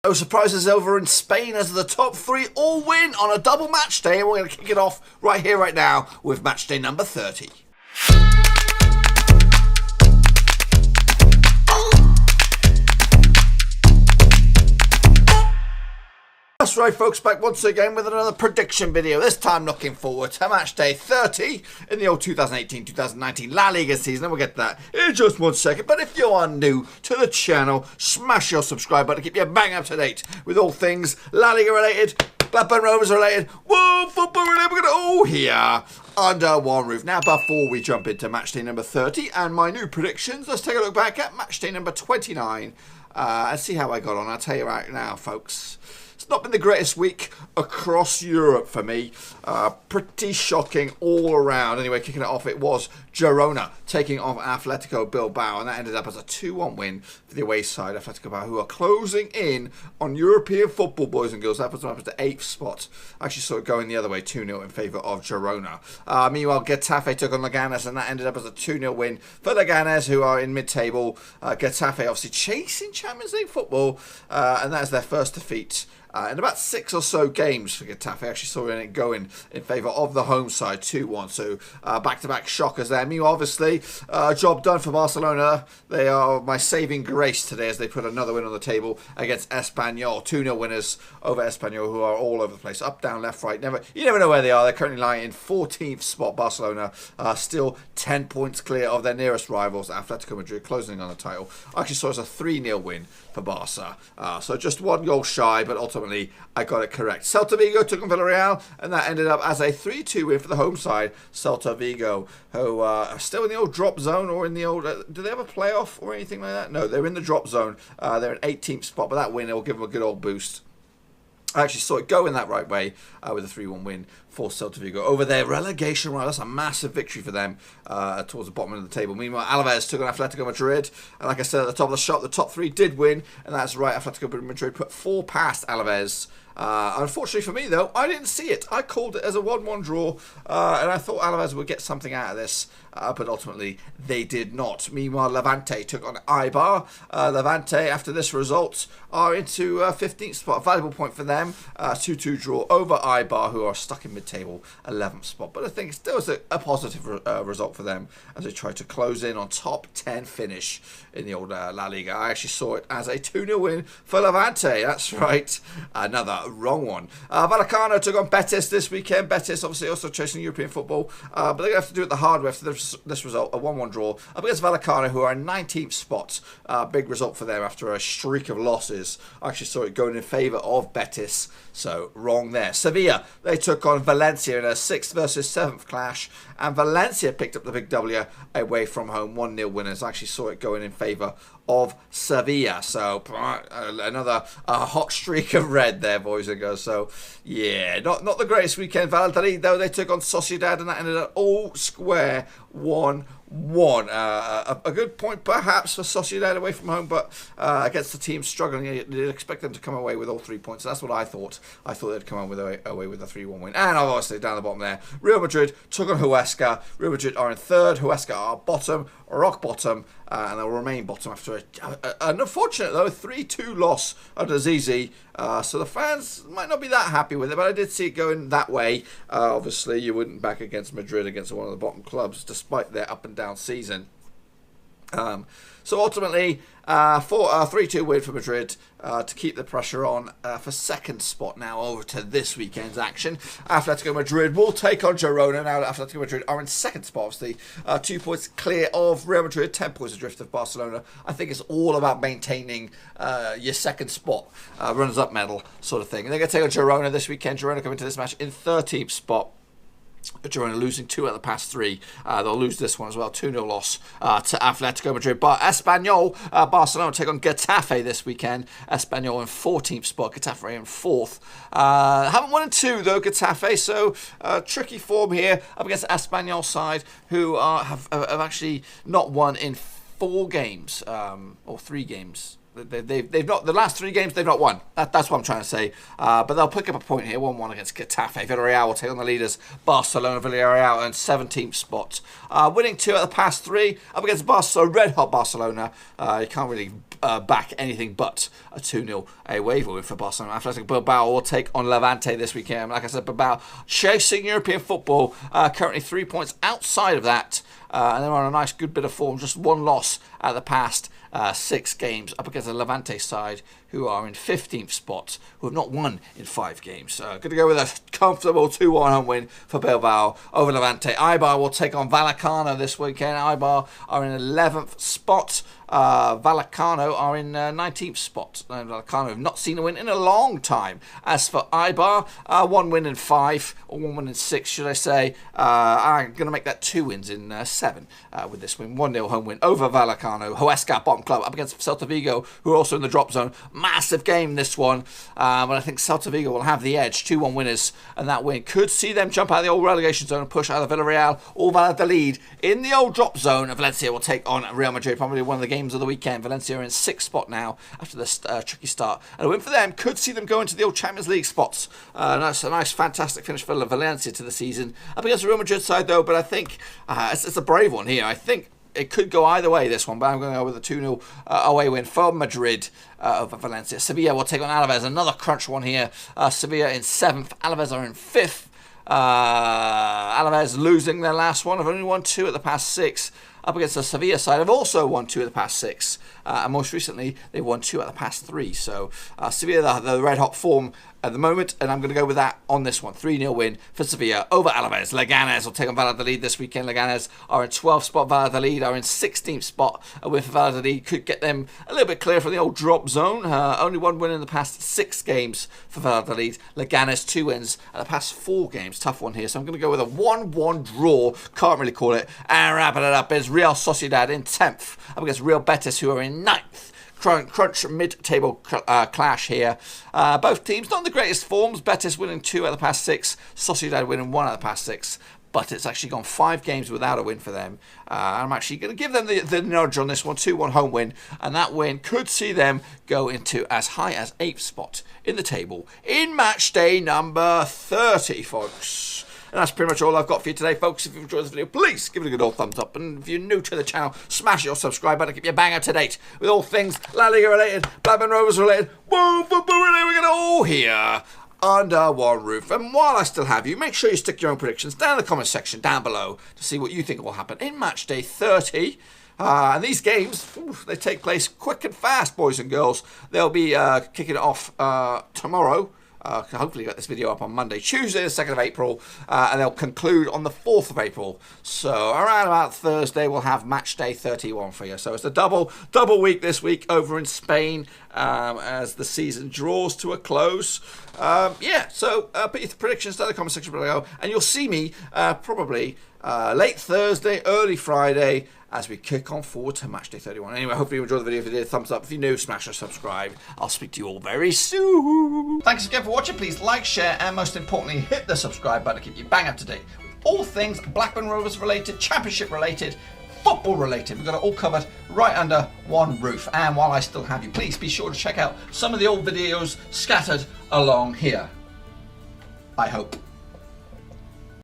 No surprises over in Spain as the top three all win on a double match day, and we're going to kick it off right here, right now with match day number 30. That's right, folks, back once again with another prediction video, this time looking forward to match day 30 in the old 2018-2019 La Liga season, and we'll get to that in just 1 second. But if you are new to the channel, smash your subscribe button to keep you bang up to date with all things La Liga related, Blackburn Rovers related, world football related. We're going to all here under one roof. Now, before we jump into match day number 30 and my new predictions, let's take a look back at match day number 29 and see how I got on. I'll tell you right now, folks, it's not been the greatest week across Europe for me. Pretty shocking all around. Anyway, kicking it off, it was Girona taking on Atlético Bilbao, and that ended up as a 2-1 win for the away side, Atlético Bilbao, who are closing in on European football, boys and girls. That puts them up at the 8th spot. Actually saw it going the other way, 2-0 in favour of Girona. Meanwhile, Getafe took on Leganés, and that ended up as a 2-0 win for Leganés, who are in mid-table. Getafe obviously chasing Champions League football, and that is their first defeat in about 6 or so games for Getafe. I actually saw it going in favour of the home side, 2-1. So back-to-back shockers there. Meanwhile, obviously, job done for Barcelona. They are my saving grace today as they put another win on the table against Espanyol. 2-0 winners over Espanyol, who are all over the place. Up, down, left, right. You never know where they are. They're currently lying in 14th spot. Barcelona still 10 points clear of their nearest rivals, Athletico Madrid, closing on the title. I actually saw it as a 3-0 win for Barca. So just 1 goal shy, but ultimately I got it correct. Celta Vigo took on Villarreal, and that ended up as a 3-2 win for the home side, Celta Vigo, who are still in the old drop zone, or in the old... do they have a playoff or anything like that? No, they're in the drop zone. They're an 18th spot, but that win will give them a good old boost. I actually saw it go in that right way with a 3-1 win for Celta Vigo over their relegation rival. That's a massive victory for them towards the bottom of the table. Meanwhile, Alavés took on Atlético Madrid, and like I said at the top of the shot, the top three did win, and that's right, Atlético Madrid put 4 past Alavés. Unfortunately for me, though, I didn't see it. I called it as a 1-1 draw, and I thought Alavés would get something out of this, but ultimately they did not. Meanwhile, Levante took on Eibar. Levante, after this result, are into 15th spot. A valuable point for them. 2-2 draw over Eibar, who are stuck in mid-table, 11th spot. But I think still was a positive result for them as they try to close in on top 10 finish in the old La Liga. I actually saw it as a 2-0 win for Levante. That's right. Another wrong one. Vallecano took on Betis this weekend. Betis obviously also chasing European football, but they're going to have to do it the hard way after this result, a 1-1 draw up against Vallecano, who are in 19th spot. Big result for them after a streak of losses. I actually saw it going in favour of Betis, so wrong there. Sevilla, they took on Valencia in a 6th versus 7th clash, and Valencia picked up the big W away from home, 1-0 winners. I actually saw it going in favour of Sevilla, so another hot streak of red there, boys and girls. So yeah, not the greatest weekend. Valladolid, though, they took on Sociedad, and that ended up all square 1-1. A good point perhaps for Sociedad away from home, but against the team struggling, you'd expect them to come away with all 3 points. So that's what I thought. I thought they'd come away with a 3-1 win. And obviously down the bottom there, Real Madrid took on Huesca. Real Madrid are in 3rd. Huesca are bottom, rock bottom, and they'll remain bottom after an unfortunate, though, 3-2 loss under Zizi. So the fans might not be that happy with it, but I did see it going that way. Obviously, you wouldn't back against Madrid, against one of the bottom clubs, despite their up and down season. So ultimately, 3-2 win for Madrid to keep the pressure on for 2nd spot. Now over to this weekend's action. Atlético Madrid will take on Girona. Now Atlético Madrid are in 2nd spot, obviously. 2 points clear of Real Madrid, 10 points adrift of Barcelona. I think it's all about maintaining your 2nd spot, runners-up medal sort of thing. And they're going to take on Girona this weekend. Girona coming to this match in 13th spot. Girona losing 2 out of the past 3. They'll lose this one as well. 2-0 loss to Atlético Madrid. But Espanyol, Barcelona take on Getafe this weekend. Espanyol in 14th spot. Getafe in 4th. Haven't won in 2 though, Getafe. So tricky form here up against the Espanyol side, who have actually not won in 4 games or 3 games. they've not, the last 3 games they've not won. That's what I'm trying to say. But they'll pick up a point here. 1-1 against Getafe. Villarreal will take on the leaders Barcelona. Villarreal earned 17th spot. Winning 2 out of the past 3 up against Barcelona, red hot Barcelona. You can't really back anything but a 2-0 away win for Barcelona. Athletico Bilbao will take on Levante this weekend. Like I said, Bilbao chasing European football, currently 3 points outside of that. And they're on a nice good bit of form. Just 1 loss out of the past 6 games up against the Levante side, who are in 15th spot, who have not won in 5 games. Going to go with a comfortable 2-1 home win for Bilbao over Levante. Eibar will take on Vallecano this weekend. Eibar are in 11th spot. Vallecano are in 19th spot. Vallecano have not seen a win in a long time. As for Eibar, 1 win in 5, or 1 win in 6, should I say. I'm going to make that 2 wins in 7 with this win. 1-0 home win over Vallecano. Huesca, bottom club, up against Celta Vigo, who are also in the drop zone. Massive game, this one. But I think Celta Vigo will have the edge. 2-1 winners, and that win could see them jump out of the old relegation zone and push either Villarreal or Valladolid in the old drop zone. Valencia will take on Real Madrid, probably one of the games of the weekend. Valencia are in 6th spot now after this tricky start, and a win for them could see them go into the old Champions League spots. That's a nice, fantastic finish for Valencia to the season. Up against the Real Madrid side, though, but I think it's a brave one here. I think it could go either way, this one, but I'm going to go with a 2-0 away win for Madrid over Valencia. Sevilla will take on Alavés, another crunch one here. Sevilla in 7th, Alavés are in 5th. Alavés losing their last one. Have only won 2 at the past 6. Up against the Sevilla side, have also won 2 of the past 6. And most recently, they won 2 out of the past 3. So Sevilla, the red-hot form at the moment, and I'm going to go with that on this one. 3-0 win for Sevilla over Alavés. Leganés will take on Valladolid this weekend. Leganés are in 12th spot. Valladolid are in 16th spot. A win for Valladolid could get them a little bit clear from the old drop zone. Only 1 win in the past 6 games for Valladolid. Leganés 2 wins at the past 4 games. Tough one here. So I'm going to go with a 1-1 draw. Can't really call it. And wrapping it up is Real Sociedad in 10th up against Real Betis, who are in 9th. Crunch mid-table clash here. Both teams not in the greatest forms. Betis winning 2 out of the past 6. Sociedad winning 1 out of the past 6. But it's actually gone 5 games without a win for them. I'm actually going to give them the nudge on this one. 2-1 home win. And that win could see them go into as high as 8th spot in the table in match day number 30, folks. And that's pretty much all I've got for you today, folks. If you've enjoyed this video, please give it a good old thumbs up. And if you're new to the channel, smash your subscribe button to keep you bang up to date with all things La Liga related, Blackburn Rovers related, woo, football related. We're going to all here under one roof. And while I still have you, make sure you stick your own predictions down in the comment section down below to see what you think will happen in match day 30. And these games, they take place quick and fast, boys and girls. They'll be kicking it off tomorrow. Hopefully get this video up on Monday, Tuesday the 2nd of April, and they'll conclude on the 4th of April. So around about Thursday we'll have match day 31 for you. So it's a double week this week over in Spain as the season draws to a close. So put your predictions down in the comment section below, and you'll see me probably late Thursday, early Friday, as we kick on forward to match day 31. Anyway, hopefully you enjoyed the video. If you did, thumbs up. If you're new, smash or subscribe. I'll speak to you all very soon. Thanks again for watching. Please like, share, and most importantly, hit the subscribe button to keep you bang up to date with all things Blackburn Rovers related, championship related, football related. We've got it all covered right under one roof. And while I still have you, please be sure to check out some of the old videos scattered along here. I hope.